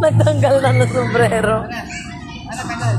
Nagtanggal na ng sombrero. Ano kanal?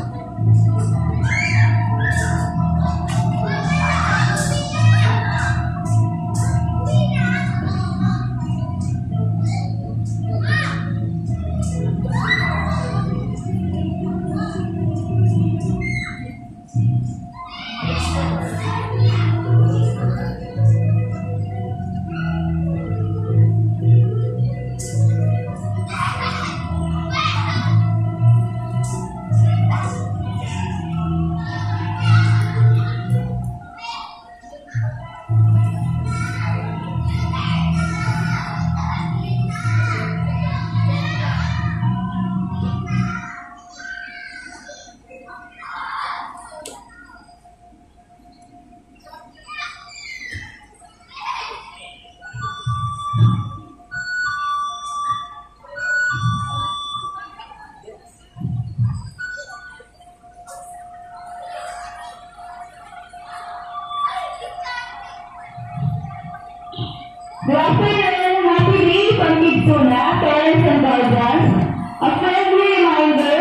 Good afternoon, happy day from Kidsuna, parents and guardians. A friendly reminder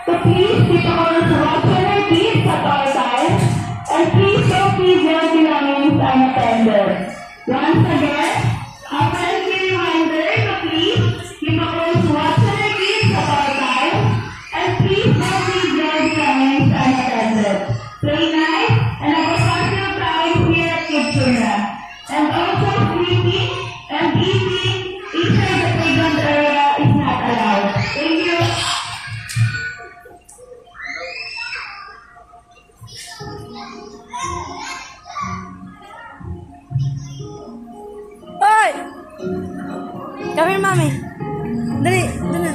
to please keep our watching our kids at all times and please don't leave their belongings unattended. Once again, a friendly reminder to please keep our watching our kids at all times and please don't leave their belongings unattended. Play nice and have a positive time here at Kidsuna. And also sleeping and eating inside the playground area is not allowed. Thank you. Hoy! Come here, Mami. Dali, dali.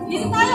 Dito tayo,